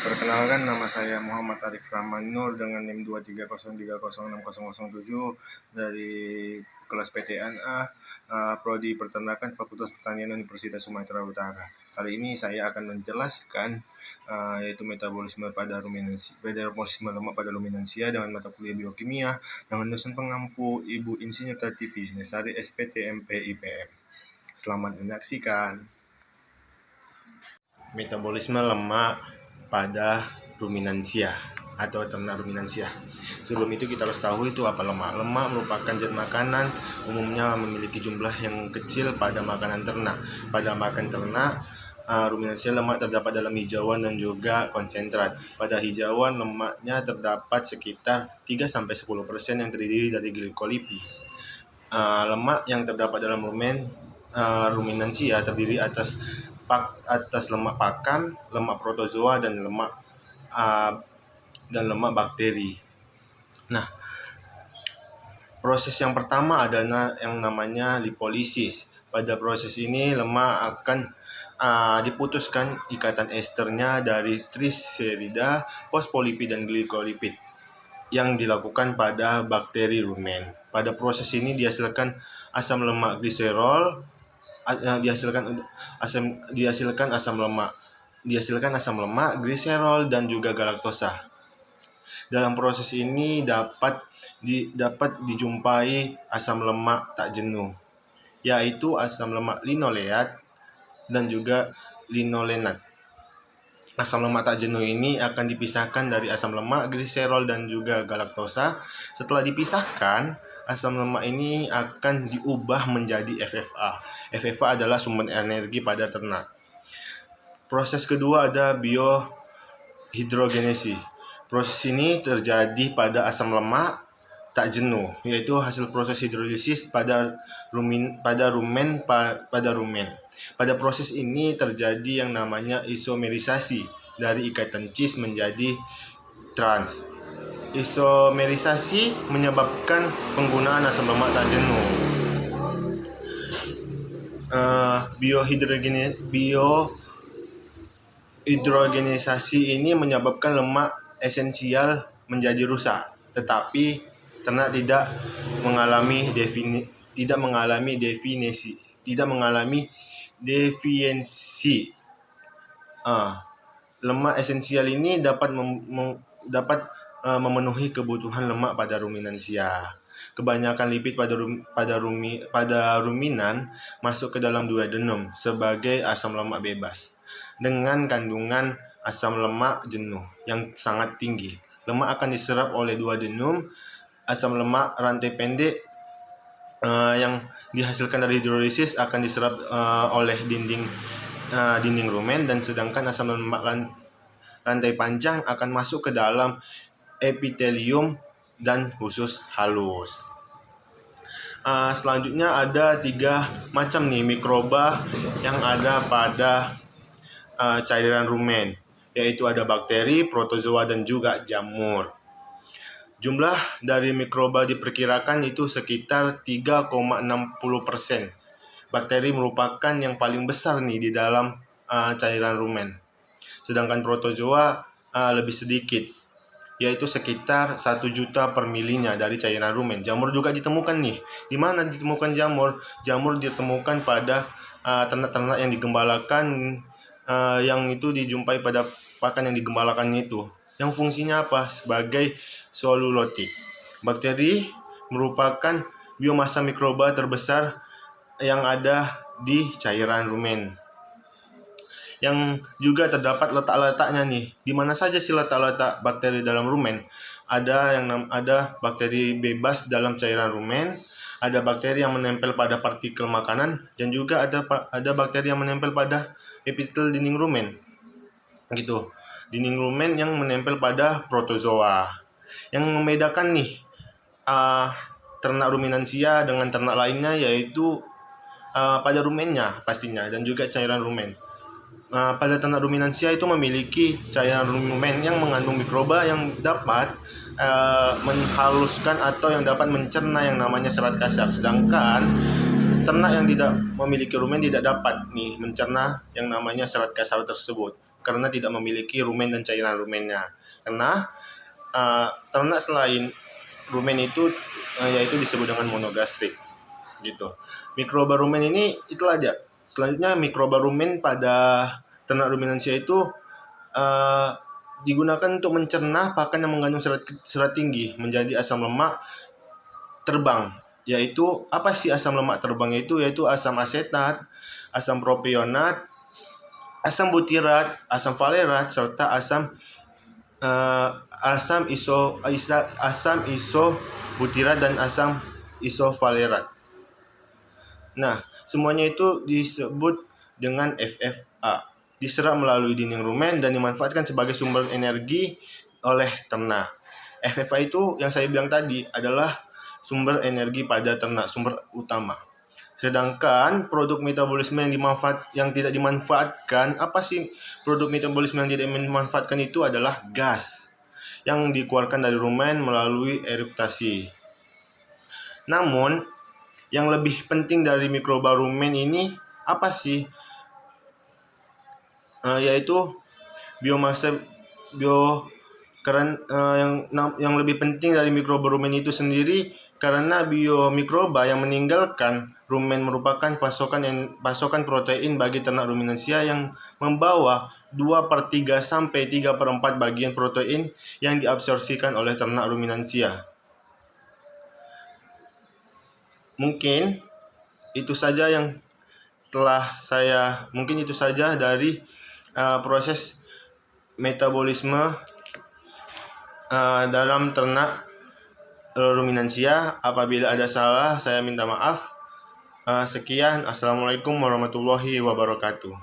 Perkenalkan, nama saya Muhammad Arif Rahman Nur dengan NIM 230306007 dari kelas PTNA, Prodi Peternakan Fakultas Pertanian Universitas Sumatera Utara. Kali ini saya akan menjelaskan yaitu metabolisme lemak pada ruminansia dengan mata kuliah biokimia dengan dosen pengampu Ibu Insinyur Tativi Nesari SPTMP IPM. Selamat menyaksikan. Metabolisme lemak pada ruminansia atau ternak ruminansia. Sebelum itu kita harus tahu itu apa lemak. Lemak merupakan zat makanan, umumnya memiliki jumlah yang kecil pada makanan ternak. Pada makan ternak, ruminansia lemak terdapat dalam hijauan dan juga konsentrat. Pada hijauan, lemaknya terdapat sekitar 3-10% yang terdiri dari glikolipid. Lemak yang terdapat dalam ruminansia terdiri atas lemak pakan, lemak protozoa, dan lemak bakteri. Nah, proses yang pertama adalah yang namanya lipolisis. Pada proses ini lemak akan diputuskan ikatan esternya dari triserida, fosfolipid, dan glikolipid yang dilakukan pada bakteri rumen. Pada proses ini dihasilkan asam lemak gliserol, dihasilkan asam lemak gliserol dan juga galaktosa. Dalam proses ini dapat dijumpai asam lemak tak jenuh, yaitu asam lemak linoleat dan juga linolenat. Asam lemak tak jenuh ini akan dipisahkan dari asam lemak gliserol dan juga galaktosa. Setelah dipisahkan, asam lemak ini akan diubah menjadi FFA. FFA adalah sumber energi pada ternak. Proses kedua ada biohidrogenesi. Proses ini terjadi pada asam lemak tak jenuh, yaitu hasil proses hidrolisis pada rumen. Pada proses ini terjadi yang namanya isomerisasi dari ikatan cis menjadi trans. Isomerisasi menyebabkan penggunaan asam lemak tak jenuh. Biohidrogenisasi ini menyebabkan lemak esensial menjadi rusak, tetapi ternak tidak mengalami defisiensi. Lemak esensial ini dapat memenuhi kebutuhan lemak pada ruminansia. Kebanyakan lipid pada ruminan masuk ke dalam duodenum sebagai asam lemak bebas dengan kandungan asam lemak jenuh yang sangat tinggi. Lemak akan diserap oleh duodenum. Asam lemak rantai pendek yang dihasilkan dari hidrolisis akan diserap oleh dinding rumen, dan sedangkan asam lemak rantai panjang akan masuk ke dalam epitelium dan usus halus. Selanjutnya ada 3 macam mikroba yang ada pada cairan rumen, yaitu ada bakteri, protozoa, dan juga jamur. Jumlah dari mikroba diperkirakan itu sekitar 3,60%. Bakteri merupakan yang paling besar di dalam cairan rumen. Sedangkan protozoa lebih sedikit, yaitu sekitar 1 juta per milinya dari cairan rumen. Jamur juga ditemukan Di mana ditemukan jamur? Jamur ditemukan pada ternak-ternak yang digembalakan, yang itu dijumpai pada pakan yang digembalakannya itu. Yang fungsinya apa? Sebagai selulotik. Bakteri merupakan biomasa mikroba terbesar yang ada di cairan rumen, yang juga terdapat letak-letaknya Di mana saja sih letak-letak bakteri dalam rumen? Ada bakteri bebas dalam cairan rumen, ada bakteri yang menempel pada partikel makanan, dan juga ada bakteri yang menempel pada epitel dinding rumen. Dinding rumen yang menempel pada protozoa. Yang membedakan ternak ruminansia dengan ternak lainnya yaitu pada rumennya pastinya, dan juga cairan rumen. Pada ternak ruminansia itu memiliki cairan rumen yang mengandung mikroba yang dapat menghaluskan atau yang dapat mencerna yang namanya serat kasar. Sedangkan ternak yang tidak memiliki rumen tidak dapat mencerna yang namanya serat kasar tersebut. karena tidak memiliki rumen dan cairan rumennya. Karena ternak selain rumen itu yaitu disebut dengan monogastrik gitu. Mikroba rumen ini itu aja. Selanjutnya mikroba rumen pada ternak ruminansia itu digunakan untuk mencerna pakan yang mengandung serat tinggi menjadi asam lemak terbang. Yaitu apa sih asam lemak terbang itu? Yaitu asam asetat, asam propionat, asam butirat, asam valerat, serta asam isobutirat dan asam isovalerat. Nah, semuanya itu disebut dengan FFA. Diserap melalui dinding rumen dan dimanfaatkan sebagai sumber energi oleh ternak. FFA itu yang saya bilang tadi adalah sumber energi pada ternak, sumber utama. Sedangkan produk metabolisme yang tidak dimanfaatkan, apa sih produk metabolisme yang tidak dimanfaatkan itu adalah gas yang dikeluarkan dari rumen melalui eruktasi. Namun, yang lebih penting dari mikroba rumen ini apa sih? Yaitu biomasa yang lebih penting dari mikroba rumen itu sendiri karena biomikroba yang meninggalkan rumen merupakan pasokan protein bagi ternak ruminansia yang membawa 2/3 sampai 3/4 bagian protein yang diabsorpsikan oleh ternak ruminansia. Mungkin itu saja dari proses metabolisme dalam ternak ruminansia. Apabila ada salah, saya minta maaf. Sekian, assalamualaikum warahmatullahi wabarakatuh.